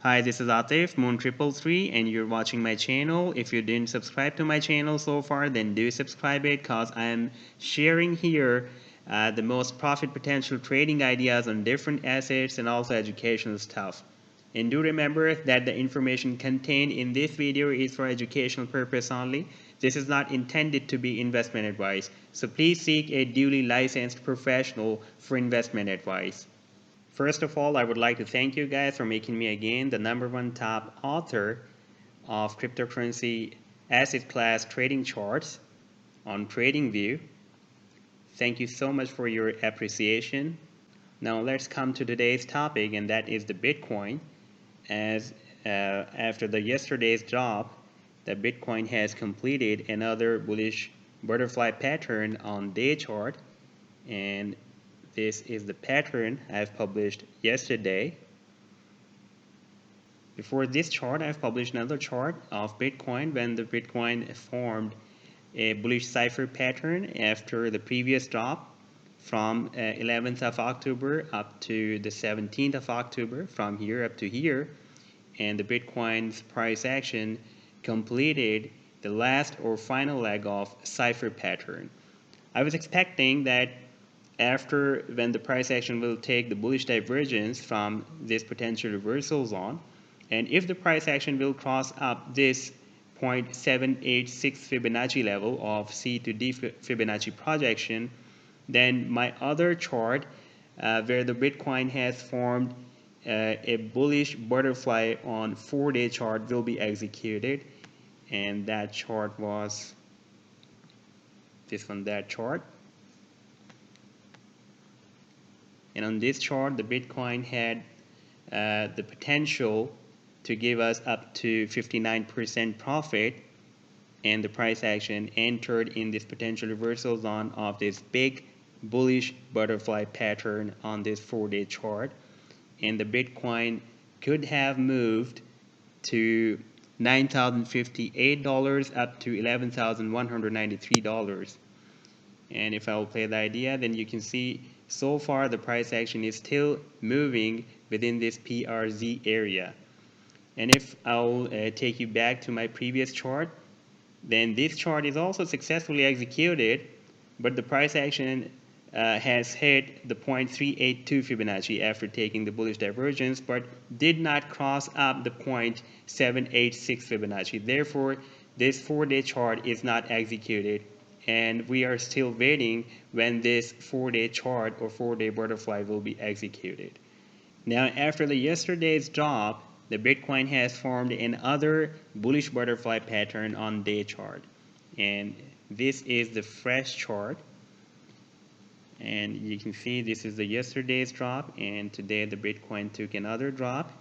Hi, this is Atif, Moon333, and you're watching my channel. If you didn't subscribe to my channel so far, then do subscribe it because I'm sharing here the most profit potential trading ideas on different assets and also educational stuff. And do remember that the information contained in this video is for educational purpose only. This is not intended to be investment advice. So please seek a duly licensed professional for investment advice. First of all, I would like to thank you guys for making me again the #1 top author of cryptocurrency asset class trading charts on Tradingview. Thank you so much for your appreciation. Now let's come to today's topic, and that is the Bitcoin. As after the yesterday's drop, the Bitcoin has completed another bullish butterfly pattern on day chart, and this is the pattern I've published yesterday. Before this chart, I've published another chart of Bitcoin when the Bitcoin formed a bullish cipher pattern after the previous drop from 11th of October up to the 17th of October, from here up to here, and the Bitcoin's price action completed the last or final leg of cipher pattern. I was expecting that after when the price action will take the bullish divergence from this potential reversal zone, and if the price action will cross up this 0.786 Fibonacci level of C to D Fibonacci projection, then my other chart where the Bitcoin has formed a bullish butterfly on 4-day chart will be executed, and that chart was this one, that chart. And on this chart, the Bitcoin had the potential to give us up to 59% profit, and the price action entered in this potential reversal zone of this big bullish butterfly pattern on this 4-day chart. And the Bitcoin could have moved to $9,058 up to $11,193. And if I will play the idea, then you can see so far the price action is still moving within this PRZ area. And if I'll take you back to my previous chart, then this chart is also successfully executed, but the price action has hit the 0.382 Fibonacci after taking the bullish divergence, but did not cross up the 0.786 Fibonacci. Therefore, this 4-day chart is not executed, and we are still waiting when this 4-day chart or 4-day butterfly will be executed. Now, after the yesterday's drop, the Bitcoin has formed another bullish butterfly pattern on day chart, and this is the fresh chart. And you can see this is the yesterday's drop, and today the Bitcoin took another drop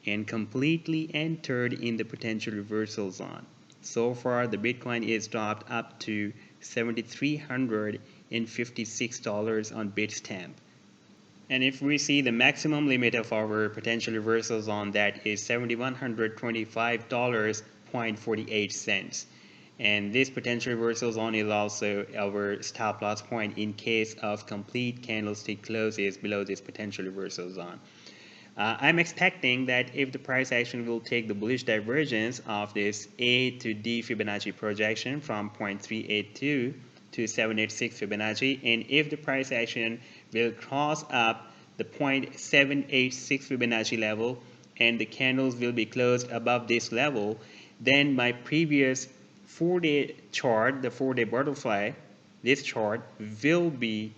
and completely entered in the potential reversal zone. So far the Bitcoin is dropped up to $7,356 on Bitstamp. And if we see the maximum limit of our potential reversal zone, that is $7,125.48. And this potential reversal zone is also our stop loss point in case of complete candlestick closes below this potential reversal zone. I'm expecting that if the price action will take the bullish divergence of this A to D Fibonacci projection from 0.382 to 786 Fibonacci, and if the price action will cross up the 0.786 Fibonacci level and the candles will be closed above this level, then my previous 4-day chart, the 4-day butterfly, this chart will be,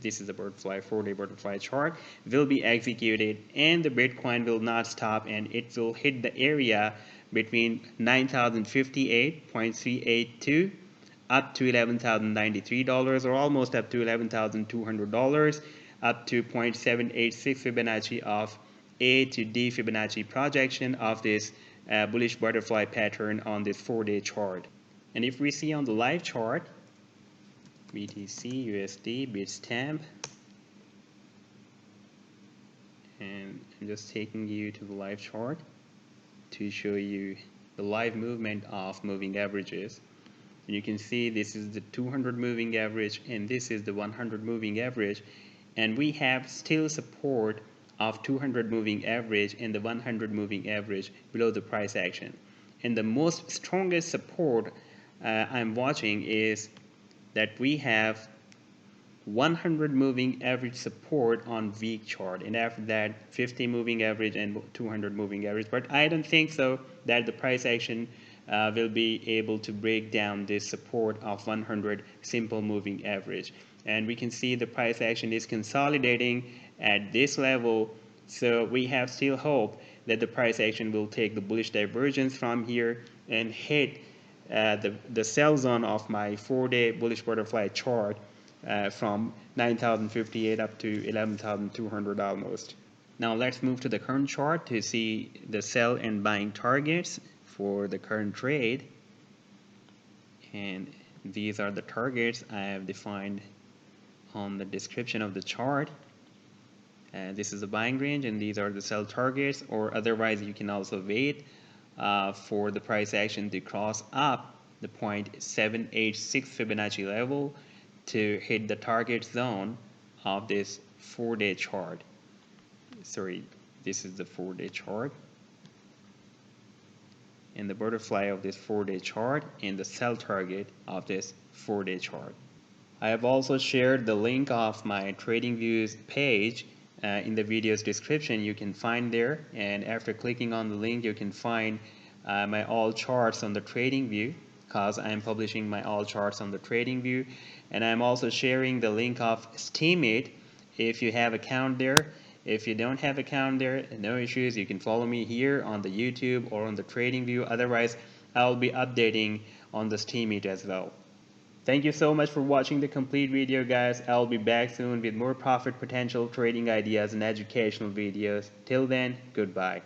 this is the butterfly, 4-day butterfly chart, will be executed, and the Bitcoin will not stop, and it will hit the area between 9,058.382 up to $11,093, or almost up to $11,200, up to 0.786 Fibonacci of A to D Fibonacci projection of this bullish butterfly pattern on this 4-day chart. And if we see on the live chart, BTC, USD, Bitstamp, and I'm just taking you to the live chart to show you the live movement of moving averages. And you can see this is the 200 moving average and this is the 100 moving average, and we have still support of 200 moving average and the 100 moving average below the price action. And the most strongest support I'm watching is that we have 100 moving average support on week chart, and after that 50 moving average and 200 moving average. But I don't think so that the price action will be able to break down this support of 100 simple moving average. And we can see the price action is consolidating at this level, so we have still hope that the price action will take the bullish divergence from here and hit the sell zone of my 4-day bullish butterfly chart from 9,058 up to 11,200 almost. Now let's move to the current chart to see the sell and buying targets for the current trade. And these are the targets I have defined on the description of the chart. This is the buying range and these are the sell targets, or otherwise you can also wait for the price action to cross up the 0.786 Fibonacci level to hit the target zone of this 4-day chart. Sorry, this is the 4-day chart and the butterfly of this 4-day chart and the sell target of this 4-day chart. I have also shared the link of my Tradingview page in the video's description. You can find there, and after clicking on the link you can find my all charts on the Tradingview, because I'm publishing my all charts on the Tradingview. And I'm also sharing the link of Steemit if you have account there. If you don't have account there, no issues, you can follow me here on the YouTube or on the Tradingview. Otherwise I'll be updating on the Steemit as well. Thank you so much for watching the complete video, guys. I'll be back soon with more profit potential trading ideas and educational videos. Till then, goodbye.